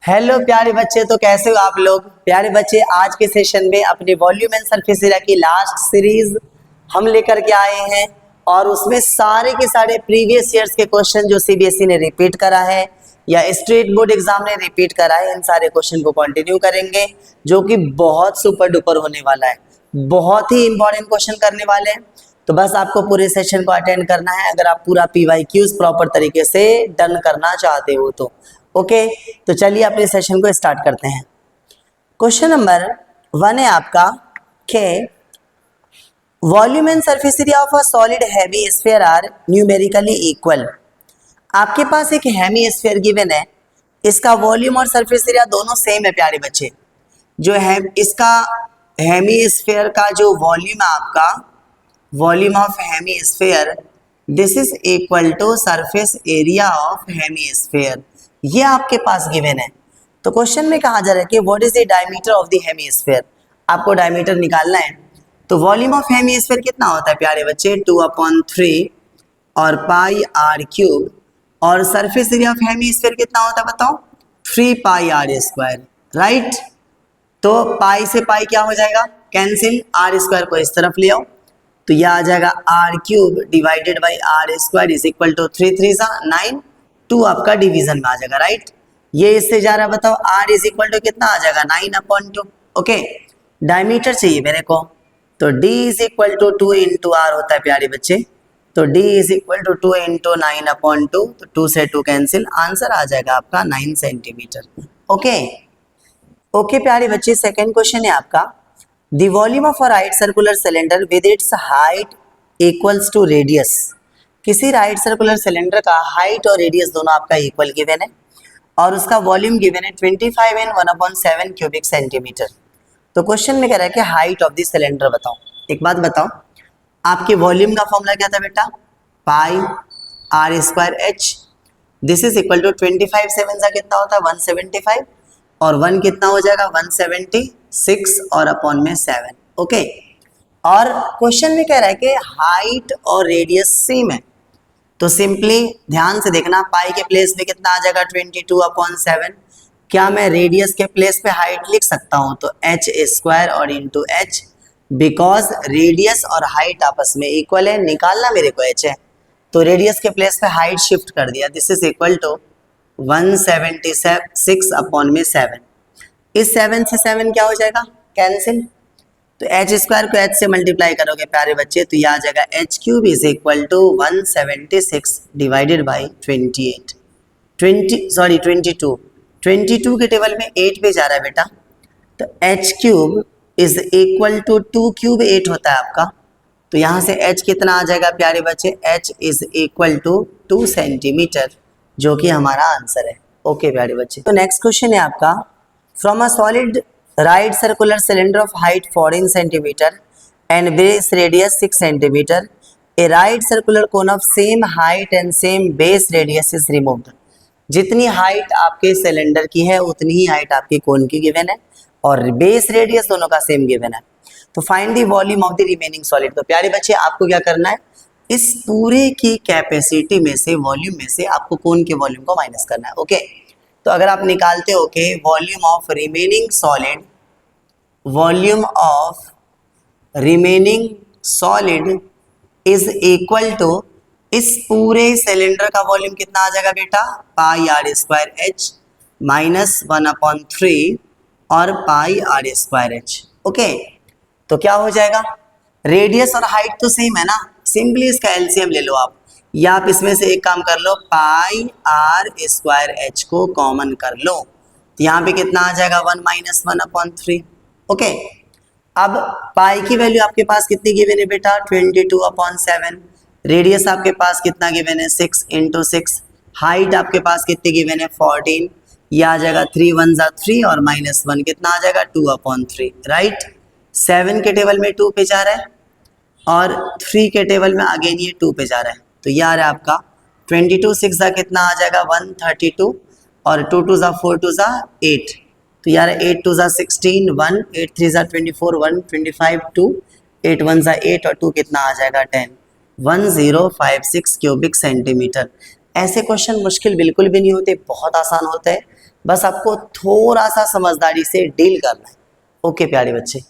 Hello प्यारे बच्चे, तो कैसे हो आप लोग। प्यारे बच्चे, आज के सेशन में अपने वॉल्यूम एंड सरफेस एरिया की लास्ट सीरीज हम लेकर के आए हैं और उसमें सारे के सारे प्रीवियस ईयर्स के क्वेश्चन जो सीबीएसई ने रिपीट करा है या स्टेट बोर्ड एग्जाम ने रिपीट करा है, इन सारे क्वेश्चन को कंटिन्यू करेंगे जो कि बहुत सुपर डुपर होने वाला है। बहुत ही इंपॉर्टेंट क्वेश्चन करने वाले हैं, तो बस आपको पूरे सेशन को अटेंड करना है अगर आप पूरा पीवाईक्यूज प्रॉपर तरीके से डन करना चाहते हो तो। ओके, तो चलिए अपने सेशन को स्टार्ट करते हैं। क्वेश्चन नंबर 1 है आपका के volume and surface area of a solid heavy sphere are numerically equal. आपके पास एक हेमी स्फीयर गिवन है, इसका वॉल्यूम और सरफेस एरिया दोनों सेम है प्यारे बच्चे। जो है इसका हेमी स्फीयर का जो वॉल्यूम है आपका, volume of hemisphere, this is equal to surface area of hemisphere, ये आपके पास गिवन है। तो क्वेश्चन में कहा जा रहा है कि what is the diameter of the hemisphere, आपको डायमीटर निकालना है। तो वॉल्यूम ऑफ हेमीस्फीयर कितना होता है प्यारे बच्चे, 2/3 और पाई आर क्यूब, और सरफेस एरिया ऑफ हेमीस्फीयर कितना होता है बताओ, 3 पाई आर स्क्वायर, राइट। तो पाई से पाई क्या हो जाएगा, कैंसिल, आर स्क्वायर को इस तरफ ले आओ तो यह आ जाएगा r cube divided by r square is equal to 3 3 9, 2 आपका डिवीजन में आ जाएगा, राइट। ये इससे जा रहा है, बताओ r इज इक्वल टू कितना आ जाएगा, 9/2। ओके, डायमीटर चाहिए मेरे को, तो d is equal to 2 into r होता है प्यारे बच्चे। तो d is equal to 2 into 9/2, तो 2 से 2 कैंसिल, आंसर आ जाएगा आपका 9 सेंटीमीटर। ओके ओके प्यारे बच्चे, सेकेंड क्वेश्चन है आपका, the volume of a right circular cylinder with its height equals to radius. किसी राइट सर्कुलर सिलेंडर का हाइट और रेडियस दोनों आपका इक्वल गिवन है और उसका वॉल्यूम गिवन है 25 एंड 1/7 क्यूबिक सेंटीमीटर। तो क्वेश्चन में कह रहा है कि हाइट ऑफ द सिलेंडर बताओ। एक बात बताओ, आपके वॉल्यूम का फॉर्मूला क्या था बेटा, pi r square h, this is equal to 25 7 का कितना होता है 175 और 1 कितना हो जाएगा 176 और अपॉन में 7। ओके, और क्वेश्चन में कह रहा है कि हाइट और रेडियस सेम है, तो सिंपली ध्यान से देखना, पाई के प्लेस पे कितना आ जाएगा 22/7। क्या मैं रेडियस के प्लेस पे हाइट लिख सकता हूँ, तो एच स्क्वायर और इंटू एच, बिकॉज रेडियस और हाइट आपस में इक्वल है, निकालना मेरे को एच है, तो रेडियस के प्लेस पे हाइट शिफ्ट कर दिया, दिस इज इक्वल टू 176/7। इस 7 से 7 क्या हो जाएगा, कैंसिल, तो एच स्क्वायर को एच से मल्टीप्लाई करोगे प्यारे बच्चे तो यह आ जाएगा h cube is equal to 176 divided by 22 के टेबल में 8 पे जा रहा है बेटा, तो h cube is equal to 2 cube 8 होता है आपका, तो यहाँ से एच कितना आ जाएगा प्यारे बच्चे, h is equal to 2 centimetre, जो कि हमारा आंसर है। ओके प्यारे बच्चे, तो नेक्स्ट क्वेश्चन है आपका, from a solid right circular cylinder of height 14 centimeter and base radius 6 centimeter, a right circular cone of same height and same base radius is removed। जितनी हाइट आपके cylinder की है उतनी ही हाइट आपके कोन की given है और बेस रेडियस दोनों का सेम गिवन है। तो find the volume of the remaining solid. तो प्यारे बच्चे आपको क्या करना है, इस पूरे की कैपेसिटी में से, वॉल्यूम में से आपको कोन के वॉल्यूम को माइनस करना है। ओके, तो अगर आप निकालते हो कि volume of remaining solid, volume of remaining solid is equal to, इस पूरे सिलेंडर का वॉल्यूम कितना आ जाएगा बेटा, pi r square h minus 1/3 और pi r square h. Okay, तो क्या हो जाएगा, रेडियस और हाइट तो सेम है ना, सिंपली इसका एलसीएम ले लो आप, या आप इसमें से एक काम कर लो, पाई आर स्क्वायर एच को कॉमन कर लो, तो यहाँ पे कितना आ जाएगा 1 - 1/3। ओके, अब पाई की वैल्यू आपके पास कितनी गिवन है बेटा, 22/7, रेडियस आपके पास कितना गिवन है 6 × 6, हाइट आपके पास कितनी गिवन है 14, ये आ जाएगा 3 1 3 और -1 कितना आ जाएगा 2/3, राइट। 7 के टेबल में 2 पे जा रहा है और 3 के टेबल में अगेन ये 2 पे जा रहा है, तो ये आ रहा है आपका 22 6 कितना आ जाएगा 132 और 2 2 4 2 8, तो यार 8 2 16 1 8 3 24 1 25 2 8 1 8 और 2 कितना आ जाएगा 10, 1056 क्यूबिक सेंटीमीटर। ऐसे क्वेश्चन मुश्किल बिल्कुल भी नहीं होते, बहुत आसान होते हैं, बस आपको थोड़ा सा समझदारी से डील करना है। ओके प्यारे बच्चे,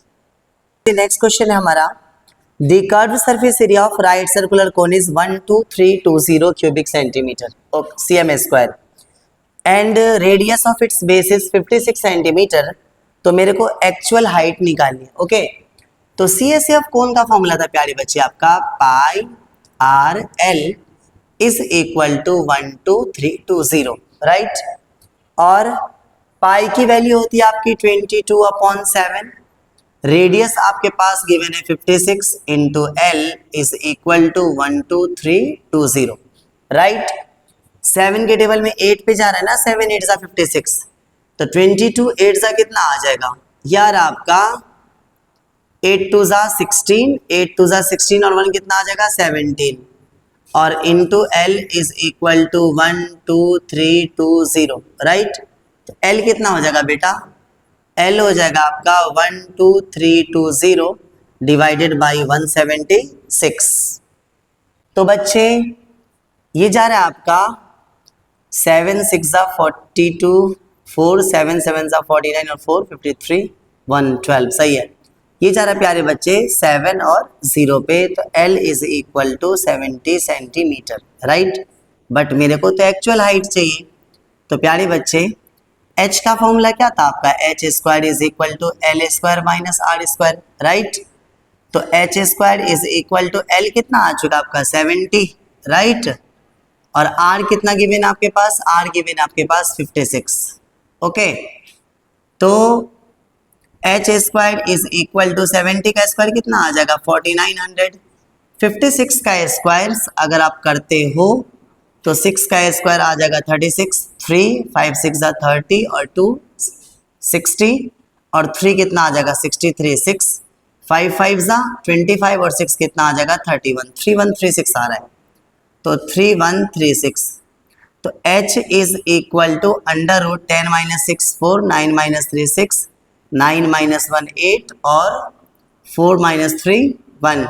नेक्स्ट क्वेश्चन है हमारा, the curve surface area of right circular cone is 12320 cubic centimetre cm square and radius of its base is 56 centimetre. तो मेरे को एक्चुअल हाइट निकालनी है। ओके, तो CSF कोन का फॉर्मूला था प्यारे बच्चे आपका pi r l is equal to 12320, right. और पाई की वैल्यू होती है आपकी 22/7, रेडियस आपके पास गिवन है 56 into l is equal to 12320, right. 7 के टेबल में 8 पे जा रहा है ना, 7 8 जा 56, तो 22 8 जा कितना आ जाएगा यार आपका 8 2 जा 16, 8 2 जा 16 और 1 कितना आ जाएगा 17, और into l is equal to 12320, right. तो एल कितना हो जाएगा बेटा, एल हो जाएगा आपका 12320 डिवाइडेड बाई 176। तो बच्चे ये जा रहा है आपका 7 6 जा 42, 4 7 7 जा 49 और 4 53 112, सही है। ये जा रहा है प्यारे बच्चे 7 और 0 पे, तो L is equal to 70 centimetre, right. But मेरे को तो एक्चुअल हाइट चाहिए, तो प्यारे बच्चे H का फॉर्मूला क्या था आपका, h square is equal to l square minus r square, right. तो h square is equal to l कितना आ चुका आपका 70, राइट। और आर कितना गिवन आपके पास, आर गिवन आपके पास 56। ओके, तो h square is equal to 70 का स्क्वायर कितना आ जाएगा 4900, 56 का स्क्वायर अगर आप करते हो तो 6 का स्क्वायर आ जाएगा 36, 3 5 6 जा 30 और 2 60 और 3 कितना आ जाएगा 63, 6 5 5 जा 25 और 6 कितना आ जाएगा 31, 3136 आ रहा है, तो 3136। तो h is equal to under root 10 minus 6 4, 9 minus 3 6, 9 minus 1 8 और 4 माइनस 3 1,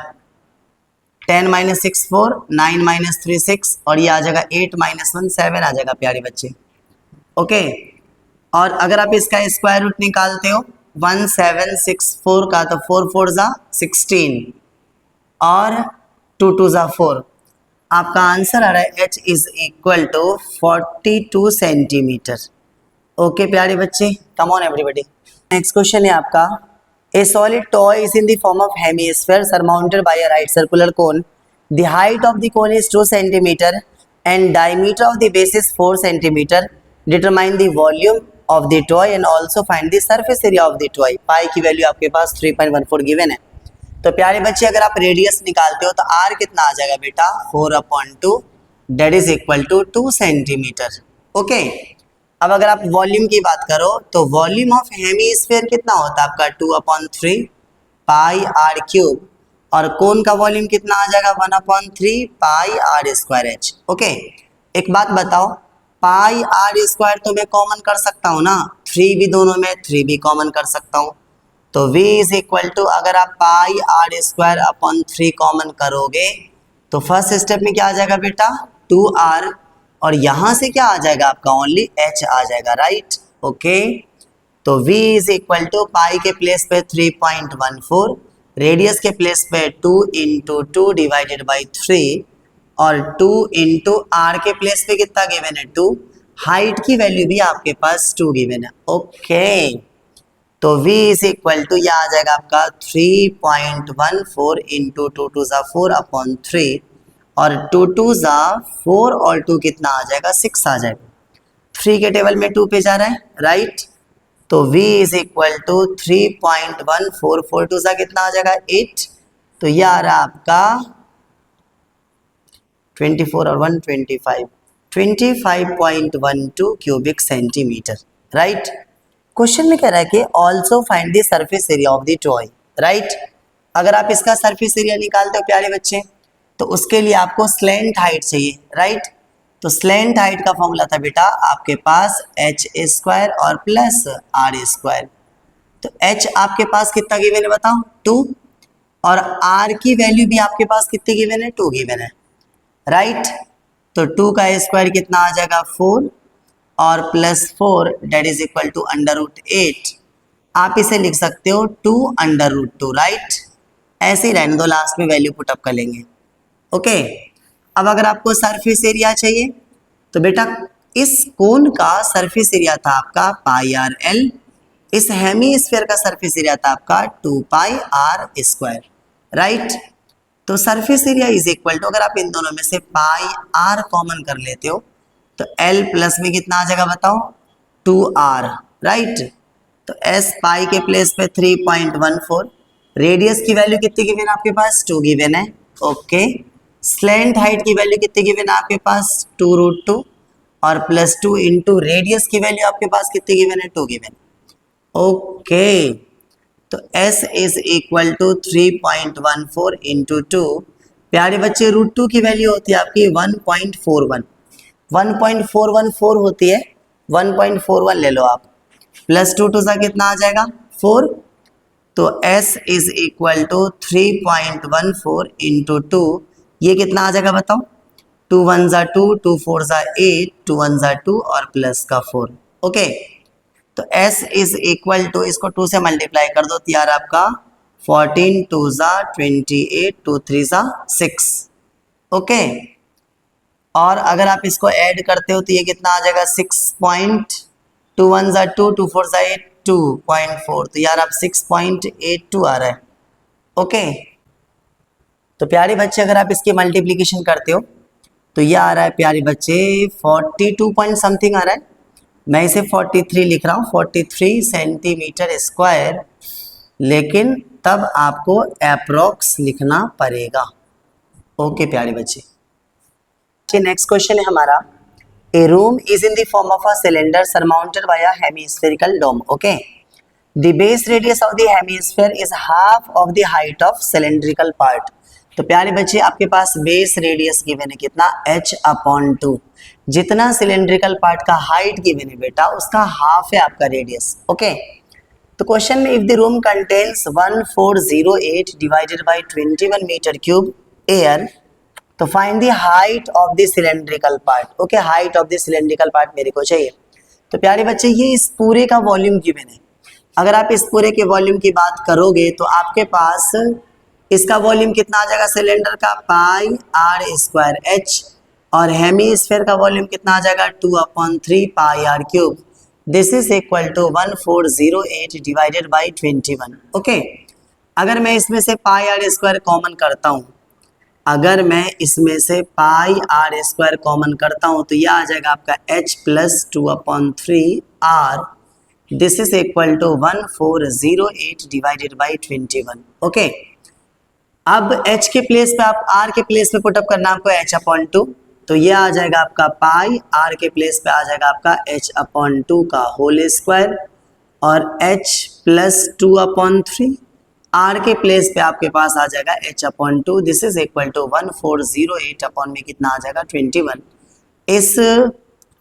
10 माइनस 6 4, 9 माइनस 3 6 और ये आ जाएगा 8 माइनस 1 7 आ जाएगा प्यारे बच्चे। ओके, और अगर आप इसका स्क्वायर रूट निकालते हो 1764 का, तो 4 4 जा 16 और 2 2 जा 4, आपका आंसर आ रहा है h is equal to 42 centimetre. Okay प्यारे बच्चे, come on everybody. Next question है आपका, a solid toy is in the form of hemisphere surmounted by a right circular cone, the height of the cone is 2 centimetre and diameter of the base is 4 centimetre, determine the volume of the toy and also find the surface area of the toy. Pi की value आपके पास 3.14 given है। तो प्यारे बच्चे अगर आप radius निकालते हो तो r कितना आ जाएगा बेटा 4/2, that is equal to 2 centimetre. Okay, अब अगर आप वॉल्यूम की बात करो तो वॉल्यूम ऑफ हेमीस्फीयर कितना होता है आपका 2/3 पाई आर क्यूब, और कोन का वॉल्यूम कितना आ जाएगा 1/3 पाई आर स्क्वायर एच। ओके, एक बात बताओ, पाई आर स्क्वायर तो मैं कॉमन कर सकता हूँ ना, 3 भी दोनों में, 3 भी कॉमन कर सकता हूँ, तो v इज इक्वल टू अगर आप पाई आर स्क्वायर अपॉन 3 कॉमन करोगे तो फर्स्ट स्टेप में क्या आ जाएगा बेटा 2r, और यहाँ से क्या आ जाएगा आपका ओनली h आ जाएगा, राइट। ओके, तो v इज इक्वल टू पाई के प्लेस पे 3.14, रेडियस के प्लेस पे 2 इंटू 2 डिवाइडेड बाई 3 और 2 इंटू आर के प्लेस पे कितना गिवन है 2, हाइट की वैल्यू भी आपके पास 2 गिवन है। ओके, तो v इज इक्वल टू यह आ जाएगा आपका 3.14 इंटू 2 2 जा 4 अपॉन 3 और 2 2 जा 4 और 2 कितना आ जाएगा 6 आ जाएगा, 3 के टेबल में 2 पे जा रहा है, राइट। तो v इज इक्वल टू 3.14 4 2 जा कितना आ जाएगा 8, तो यह आ रहा आपका 24 और 1 25.12 क्यूबिक सेंटीमीटर, राइट। क्वेश्चन में कह रहा है कि also find the surface area of the toy, right. अगर आप इसका सरफेस एरिया निकालते हो प्यारे बच्चे तो उसके लिए आपको स्लैंट हाइट चाहिए, राइट। तो स्लैंट हाइट का फॉर्मूला था बेटा आपके पास h स्क्वायर और प्लस r स्क्वायर। तो h आपके पास कितना गिवन है बताओ 2, और r की वैल्यू भी आपके पास कितनी गिवन है 2 गिवन है, राइट। तो 2 का स्क्वायर कितना आ जाएगा 4 और +4 डेट इज इक्वल टू √8। आप इसे लिख सकते हो 2 √2, राइट। ऐसे ही रहने दो, लास्ट में वैल्यू पुटअप कर लेंगे। ओके, अब अगर आपको सरफेस एरिया चाहिए तो बेटा इस कोन का सरफेस एरिया था आपका πr_l, इस हेमीस्फीयर का सरफेस एरिया था आपका 2πr², राइट। तो surface area is equal to, अगर आप इन दोनों में से πr कॉमन कर लेते हो तो l प्लस में कितना आ जाएगा बताओ, 2r, राइट। तो s पाई के प्लेस पे 3.14, रेडियस की वैल्यू कितनी गिवन है आपके पास, 2 गिवन है। ओके, स्लैंट हाइट की वैल्यू कितनी गिवन है आपके पास, 2√2, और +2 इंटू रेडियस की वैल्यू आपके पास कितनी गिवन है, 2 गिवन। ओके, तो s is equal to 3.14 into 2। प्यारे बच्चे √2 की वैल्यू होती है आपकी 1.41, 1.414 होती है, 1.41 ले लो आप, +2 टू सा कितना आ जाएगा 4। तो s is equal to 3.14 into 2, ये कितना आ जाएगा बताओ, 2 1 ज़ा 2, 2 4 ज़ा 8, 2 1 ज़ा 2 और प्लस का 4। ओके, तो s इज इक्वल टू, इसको 2 से मल्टीप्लाई कर दो तो यार आपका 14 2 ज़ा 28, 2 3 ज़ा 6। ओके, और अगर आप इसको ऐड करते हो तो ये कितना आ जाएगा 6.2 1 ज़ा 2, 2 4 ज़ा 8, 2.4, तो यार आप 6.82 आ रहा है। ओके, तो प्यारे बच्चे अगर आप इसकी मल्टीप्लिकेशन करते हो तो ये आ रहा है प्यारे बच्चे 42 पॉइंट समथिंग आ रहा है। मैं इसे 43 लिख रहा हूँ, 43 सेंटीमीटर स्क्वायर, लेकिन तब आपको अप्रोक्स लिखना पड़ेगा। ओके प्यारे बच्चे, नेक्स्ट क्वेश्चन है हमारा, a room is in the form of a cylinder surmounted by a hemispherical dome. Okay, the base radius of the hemisphere is half of the height of cylindrical part. तो प्यारे बच्चे आपके पास base radius given है कितना, h/2, जितना cylindrical part का height given है बेटा उसका हाफ है आपका रेडियस। ओके, तो क्वेश्चन में if the room contains 1408 divided by 21 metre cube air, तो find the height of the cylindrical part. Okay, height of the cylindrical part मेरे को चाहिए। तो प्यारे बच्चे ये इस पूरे का वॉल्यूम गिवन है, अगर आप इस पूरे के वॉल्यूम की बात करोगे तो आपके पास इसका वॉल्यूम कितना आ जाएगा सिलेंडर का, πr²h, और हेमीस्फीयर का वॉल्यूम कितना आ जाएगा 2/3 πr³। This is equal to 1408 divided by 21। Okay, अगर मैं इसमें से πr² कॉमन करता हूँ, अगर मैं इसमें से πr² कॉमन करता हूँ तो यह आ जाएगा आपका h plus 2/3r। This is equal to 1408 divided by 21। Okay, अब h के प्लेस पे आप r के प्लेस पे पुटअप करना आपको h/2, तो ये आ जाएगा आपका पाई, r के प्लेस पे आ जाएगा आपका h/2 का होल स्क्वायर, और h प्लस 2/3, r के प्लेस पे आपके पास आ जाएगा h/2। This is equal to 1408 upon में कितना आ जाएगा 21। इस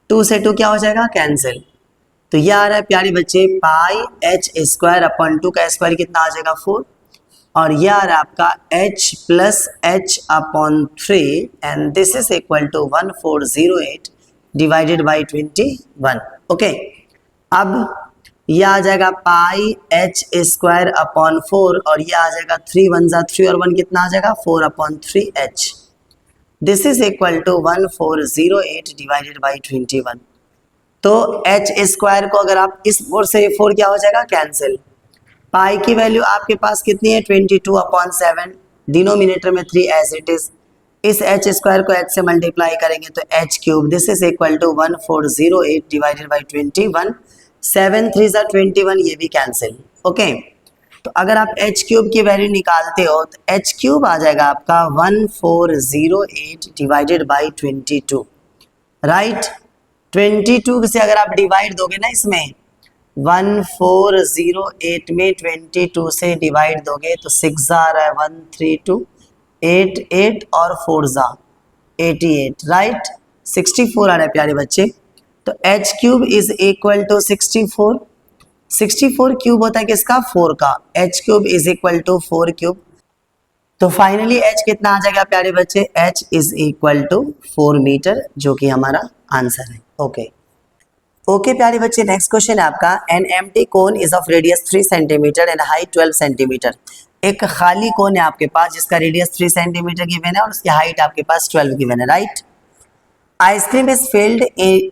2 से 2 क्या हो जाएगा कैंसिल, तो ये आ रहा है प्यारे बच्चे πh²/2 का स्क्वायर कितना आ जाएगा 4, और यह आ रहा है आपका h plus h/3 and this is equal to 1408 divided by 21। Okay, अब यह आ जाएगा πh²/4 और यह आ जाएगा 3 1 ज़ा 3 और 1 कितना आ जाएगा 4/3h। This is equal to 1408 divided by 21। तो h² को अगर आप इस 4 से 4 क्या हो जाएगा कैंसिल, पाई की वैल्यू आपके पास कितनी है 22/7, डिनोमिनेटर में 3 एज इट इज, इस h² को h से मल्टीप्लाई करेंगे तो h³। This is equal to 1408 divided by 21, 7 3 ज़ा 21, ये भी कैंसिल। ओके, तो अगर आप h³ की वैल्यू निकालते हो तो h³ आ जाएगा आपका 1408 डिवाइडेड बाई 22, राइट। 22 से अगर आप डिवाइड दोगे ना इसमें 1408 में 22 से डिवाइड दोगे तो 6 ज़ा आ रहा है 132, 8 8 और 4 ज़ा 88, राइट, 64 आ रहा है प्यारे बच्चे। तो h³ is equal to 64, 64 cube होता है किसका 4 का, h³ is equal to 4 cube. तो फाइनली h कितना आ जाएगा प्यारे बच्चे, h is equal to 4 metre, जो कि हमारा आंसर है। ओके। ओके प्यारे बच्चे, नेक्स्ट क्वेश्चन है आपका, an empty cone is of radius 3 centimetre and height 12 centimetre. एक खाली कोन है आपके पास जिसका रेडियस 3 सेंटीमीटर गिवन है और उसकी हाइट आपके पास 12 गिवन है, right. Ice cream is filled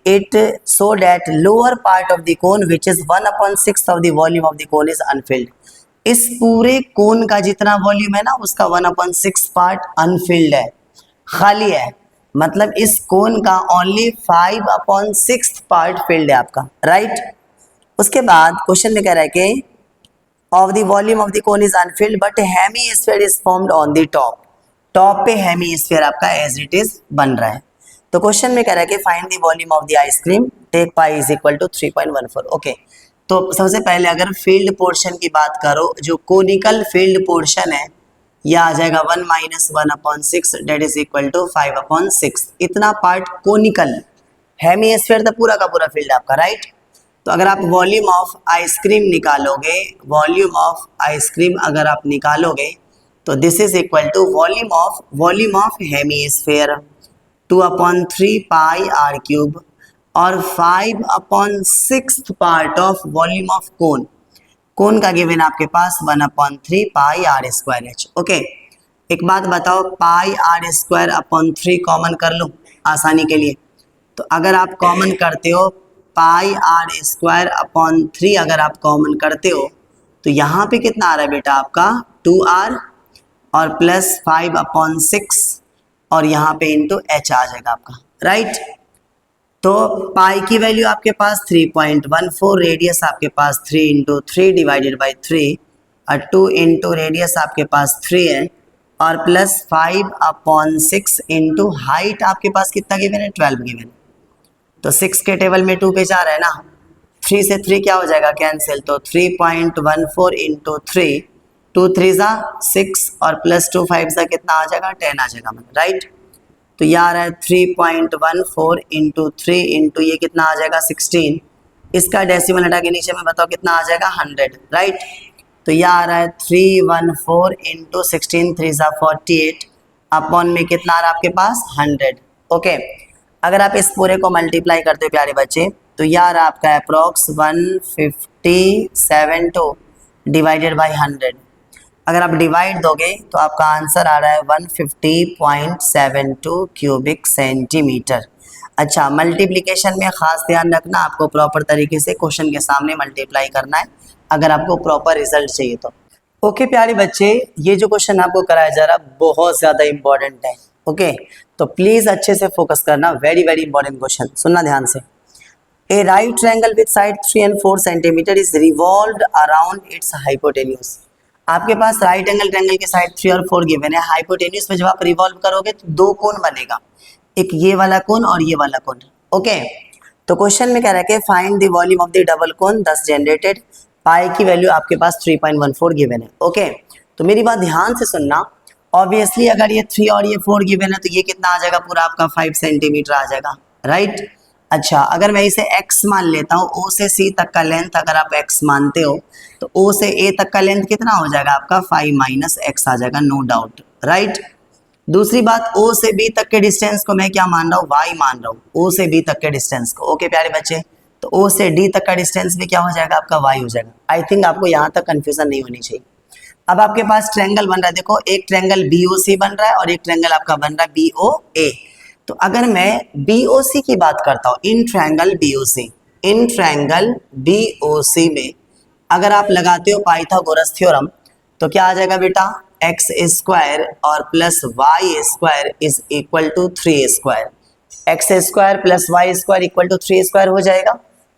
it so that lower part of the cone which is 1/6 of the volume of the cone is Anfield. इस पूरे कोन का जितना वॉल्यूम है ना उसका 1/6 पार्ट अनफिल्ड है, खाली है, मतलब इस कोन का ओनली 5/6 पार्ट फिल्ड है आपका, राइट। उसके बाद क्वेश्चन में कह रहा है कि of the volume of the cone is Anfield but hemisphere is formed on the top. Top पे हेमीस्फीयर आपका एज इट इज बन रहा है। तो क्वेश्चन में कह रहा है कि find the volume of the ice cream, take pi is equal to 3.14। Okay, तो सबसे पहले अगर फील्ड पोर्शन की बात करो, जो कोनिकल फील्ड पोर्शन है यह आ जाएगा 1 - 1/6 डेट इज इक्वल टू 5/6। इतना पार्ट कोनिकल, हेमीस्फीयर तो पूरा का पूरा फील्ड आपका, राइट। तो अगर आप वॉल्यूम ऑफ आइसक्रीम निकालोगे, वॉल्यूम ऑफ आइसक्रीम अगर आप निकालोगे तो this is equal to volume of hemisphere 2/3 pi r cube और 5/6 part of volume of cone. Cone का गिवन आपके पास 1/3 पाई r स्क्वायर h। ओके, एक बात बताओ, pi r square upon 3 common कर लो आसानी के लिए। तो अगर आप कॉमन करते हो पाई r स्क्वायर अपॉन 3 अगर आप कॉमन करते हो तो यहाँ पे कितना आ रहा है बेटा आपका 2r और प्लस 5/6 और यहाँ पे इंटू h आ जाएगा आपका, राइट। तो पाई की वैल्यू आपके पास 3.14, रेडियस आपके पास 3 × 3 डिवाइडेड बाई 3 और 2 इंटू रेडियस आपके पास 3 है और प्लस 5/6 इंटू हाइट आपके पास कितना गिवन है 12 गिवन है। तो 6 के टेबल में 2 पे जा रहा है ना, 3 से 3 क्या हो जाएगा कैंसिल, तो 3.14 इंटू 3, 2 3 6 और प्लस 2 5 कितना आ जाएगा 10 आ जाएगा, मतलब राइट। तो यह आ रहा है 3.14 इंटू 3 इंटू ये कितना आ जाएगा 16, इसका डेसिमल हटा के नीचे में बताओ कितना आ जाएगा 100, राइट। तो यह आ रहा है 314 इंटू 16 3 48 अपॉन में कितना आ रहा है आपके पास 100। ओके, अगर आप इस पूरे को मल्टीप्लाई करते हो प्यारे बच्चे तो यह आ रहा है आपका अप्रॉक्स 157 डिवाइडेड बाई 100। अगर आप डिवाइड दोगे तो आपका आंसर आ रहा है 150.72 क्यूबिक सेंटीमीटर। अच्छा, मल्टीप्लिकेशन में खास ध्यान रखना, आपको प्रॉपर तरीके से क्वेश्चन के सामने मल्टीप्लाई करना है अगर आपको प्रॉपर रिजल्ट चाहिए तो। ओके प्यारे बच्चे, ये जो क्वेश्चन आपको कराया जा रहा है बहुत ज़्यादा इंपॉर्टेंट है। ओके, तो प्लीज़ अच्छे से फोकस करना, वेरी वेरी इंपॉर्टेंट क्वेश्चन, सुनना ध्यान से। A right triangle with side 3 and 4 centimetre is revolved around its hypotenuse. आपके पास राइट एंगल ट्रायंगल के साइड 3 और 4 गिवन है, हाइपोटेन्यूज में जब आप रिवॉल्व करोगे तो 2 कोण बनेगा, एक ये वाला कोण और ये वाला कोण। ओके, तो क्वेश्चन में कह रहा है कि find the volume of the double कोण दस जनरेटेड। पाई की वैल्यू आपके पास 3.14 गिवन है। ओके, तो मेरी बात ध्यान से सुनना, ऑब्वियसली अगर ये 3 और ये 4 गिवन है तो ये कितना आ जाएगा पूरा आपका 5 सेंटीमीटर आ जाएगा, राइट। अच्छा, अगर मैं इसे x मान लेता हूँ, O से C तक का लेंथ अगर आप x मानते हो तो O से A तक का लेंथ कितना हो जाएगा आपका 5 - x आ जाएगा, नो डाउट, राइट। दूसरी बात, O से B तक के डिस्टेंस को मैं क्या मान रहा हूँ, y मान रहा हूँ, O से B तक के डिस्टेंस को। ओके प्यारे बच्चे, तो O से D तक का डिस्टेंस भी क्या हो जाएगा आपका y हो जाएगा। आई थिंक आपको यहाँ तक कन्फ्यूजन नहीं होनी चाहिए। अब आपके पास ट्रायंगल बन रहा है, देखो एक ट्रायंगल BOC बन रहा है और एक ट्रायंगल आपका बन रहा है BOA। तो अगर मैं BOC की बात करता हूँ, इन ट्रायंगल BOC में अगर आप लगाते हो पाइथागोरस थ्योरम तो क्या आ जाएगा बेटा, x स्क्वायर और plus y square is equal to 3 square. X square plus y square equal to 3 square हो जाएगा।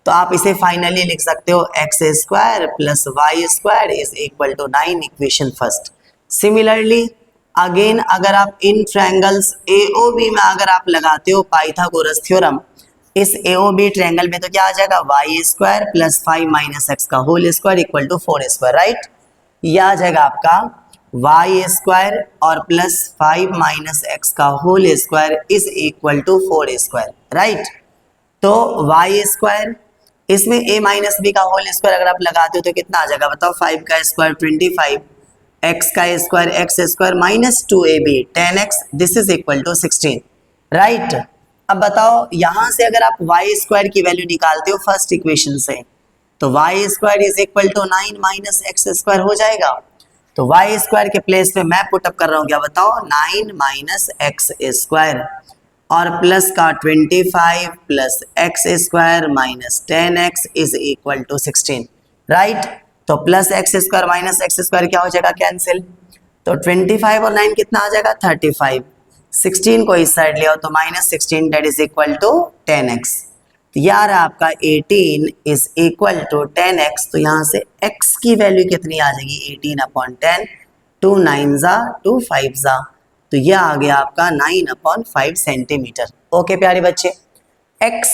तो आप इसे फाइनली लिख सकते हो x square plus y square is equal to 9, equation first. Similarly again अगर आप इन ट्रायंगल्स AOB में अगर आप लगाते हो पाइथागोरस थ्योरम, इस AOB ट्रायंगल में तो क्या आ जाएगा वाई स्क्वायर प्लस 5 - x का whole square equal to 4 square, right. यह आ जाएगा आपका वाई स्क्वायर और प्लस 5 - x का whole square is equal to 4 square, right. तो वाई स्क्वायर इसमें a - b का होल स्क्वायर अगर आप लगाते हो तो कितना आ जाएगा बताओ, 5 का स्क्वायर 25, x का square x square minus 2ab 10x, this is equal to 16, right. अब बताओ यहां से अगर आप वाई स्क्वायर की वैल्यू निकालते हो फर्स्ट इक्वेशन से, तो y square is equal to 9 minus x square हो जाएगा। तो वाई स्क्वायर के प्लेस पे मैं पुटअप कर रहा हूँ, क्या बताओ, 9 माइनस एक्स स्क्वायर और प्लस का 25 plus x square minus 10x is equal to 16, right. तो plus x square minus x square क्या हो जाएगा, कैंसिल। तो 25 और 9 कितना आ जाएगा, 35। 16 को इस साइड ले आओ तो minus 16 that is equal to 10x। तो यार आपका 18 इज इक्वल टू 10x। तो यहाँ से x की वैल्यू कितनी आ जाएगी, 18/10, 2 9 जा 2 5 जा, तो यह आ गया आपका 9/5 सेंटीमीटर। ओके प्यारे बच्चे, x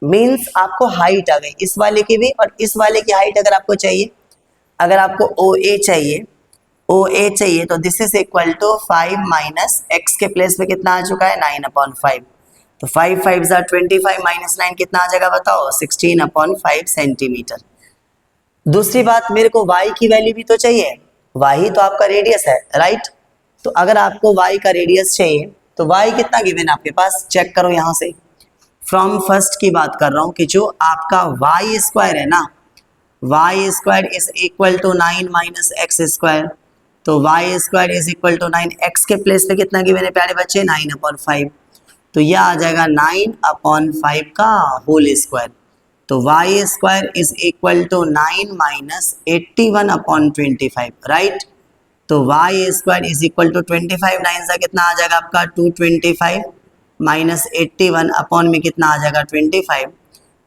मीन्स आपको हाइट आ गई इस वाले की भी, और इस वाले की हाइट अगर आपको चाहिए, अगर आपको OA चाहिए तो this is equal to 5 minus x के प्लेस पे कितना आ चुका है, 9/5। तो 5 5 जा 25 माइनस 9 कितना आ जाएगा बताओ, 16/5 सेंटीमीटर। दूसरी बात, मेरे को y की वैल्यू भी तो चाहिए, y तो आपका रेडियस है, राइट। तो अगर आपको y का रेडियस चाहिए तो y कितना गिवन है आपके पास, चेक करो यहाँ से। फ्रॉम फर्स्ट की बात कर रहा हूँ कि जो आपका y स्क्वायर है ना, y square is equal to 9 minus x square. तो y square is equal to 9, x के प्लेस पे कितना गिवन है प्यारे बच्चे, 9/5। तो यह आ जाएगा 9/5 का होल स्क्वायर। तो y square is equal to 9 minus 81/25, right. तो y square is equal to 25 9 से कितना आ जाएगा आपका 225 माइनस 81 अपॉन में कितना आ जाएगा 25।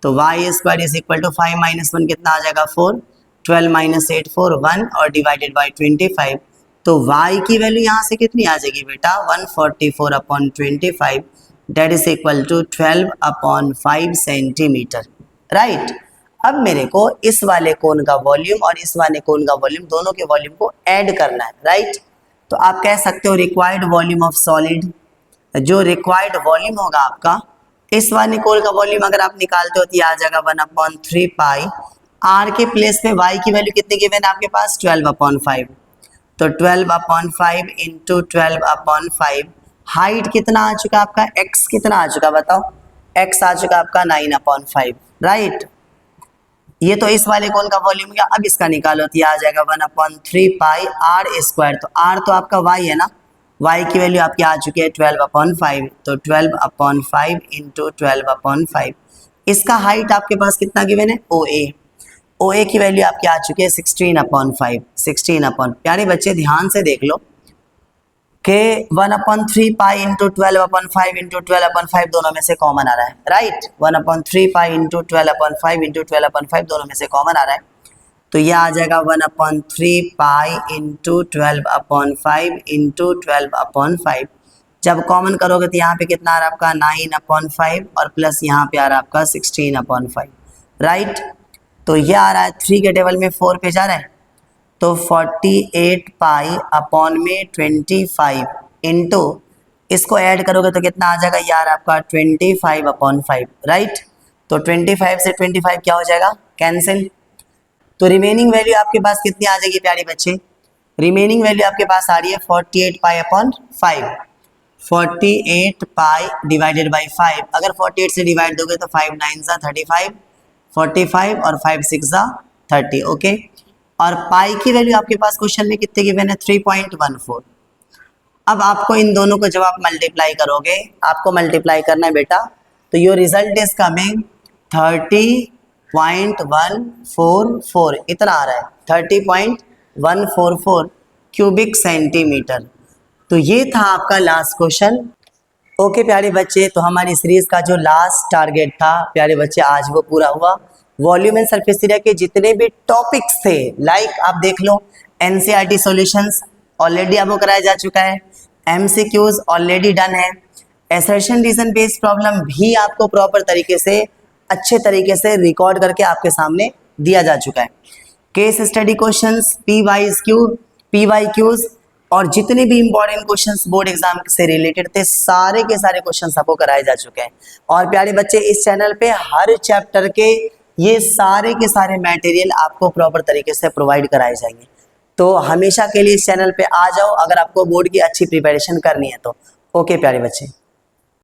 तो y square is equal to 5 minus 1 कितना आ जाएगा 4, 12 माइनस 8 4 1 और डिवाइडेड बाई 25। तो y की वैल्यू यहाँ से कितनी आ जाएगी बेटा, 144/25 that is equal to 12/5 centimetre, right. अब मेरे को इस वाले कोन का वॉल्यूम और इस वाले कोन का वॉल्यूम दोनों के वॉल्यूम को ऐड करना है, राइट। तो आप कह सकते हो रिक्वायर्ड वॉल्यूम ऑफ सॉलिड, जो रिक्वायर्ड वॉल्यूम होगा आपका, इस वाले कोन का वॉल्यूम अगर आप निकालते हो तो ये आ जाएगा 1/3 पाई। आर के प्लेस पे y की वैल्यू कितनी गिवन है आपके पास, 12/5। तो 12/5 इंटू 12/5, हाइट कितना आ चुका आपका, x कितना आ चुका बताओ, x आ चुका आपका 9/5, राइट। ये तो इस वाले कोन का वॉल्यूम गया। अब इसका निकालो तो ये आ जाएगा 1/3 पाई आर स्क्वायर। तो आर तो आपका y है ना, y की वैल्यू आपकी आ चुकी है 12/5। तो 12/5 इंटू 12/5, इसका हाइट आपके पास कितना गिवन है, OA की वैल्यू आपकी आ चुकी है 16/5। 16 प्यारे बच्चे ध्यान से देख लो कि 1/3 पाई इंटू 12/5 इंटू 12/5 दोनों में से कॉमन आ रहा है, राइट। 1/3 पाई इंटू 12/5 इंटू 12/5 दोनों में से कॉमन आ रहा है। तो यह आ जाएगा 1/3 पाई इंटू 12/5 इंटू 12/5। जब कॉमन करोगे तो यहाँ पे कितना आ रहा है आपका 9/5 और प्लस यहाँ पे आ रहा है आपका 16/5, राइट। तो यह आ रहा है 3 के टेबल में 4 पे जा रहा है, तो 48 पाई अपॉन में 25 इंटू, इसको ऐड करोगे तो कितना आ जाएगा यार आपका 25/5, राइट। तो 25 से 25 क्या हो जाएगा, कैंसिल। तो रिमेनिंग वैल्यू आपके पास कितनी आ जाएगी प्यारे बच्चे, रिमेनिंग वैल्यू आपके पास आ रही है 48 pi upon 5। 48 pi divided by 5, अगर 48 से डिवाइड दोगे तो 5 9 जा 35, 45 और 5 6 जा 30, ओके। और पाई की वैल्यू आपके पास क्वेश्चन में कितने गिवन है, 3.14। अब आपको इन दोनों को जब आप मल्टीप्लाई करोगे, आपको मल्टीप्लाई करना है बेटा, तो योर रिजल्ट इज कमिंग 30.144, इतना आ रहा है 30.144 क्यूबिक सेंटीमीटर। तो ये था आपका लास्ट क्वेश्चन। ओके प्यारे बच्चे, तो हमारी सीरीज का जो लास्ट टारगेट था प्यारे बच्चे आज वो पूरा हुआ। वॉल्यूम एंड सरफेस एरिया के जितने भी टॉपिक्स थे, लाइक आप देख लो, एनसीईआरटी सॉल्यूशंस ऑलरेडी आपको कराया जा चुका है, एमसीक्यूज ऑलरेडी डन है, असर्शन रीजन बेस्ड प्रॉब्लम भी आपको प्रॉपर तरीके से अच्छे तरीके से रिकॉर्ड करके आपके सामने दिया जा चुका है। केस स्टडी क्वेश्चंस, पीवाईक्यूज और जितने भी इंपॉर्टेंट क्वेश्चंस बोर्ड एग्जाम से रिलेटेड थे, सारे के सारे क्वेश्चंस आपको कराए जा चुके हैं। और प्यारे बच्चे, इस चैनल पे हर चैप्टर के ये सारे के सारे मटेरियल आपको प्रॉपर तरीके से प्रोवाइड कराए जाएंगे। तो हमेशा के लिए इस चैनल पे आ जाओ अगर आपको बोर्ड की अच्छी प्रिपरेशन करनी है तो। ओके प्यारे बच्चे।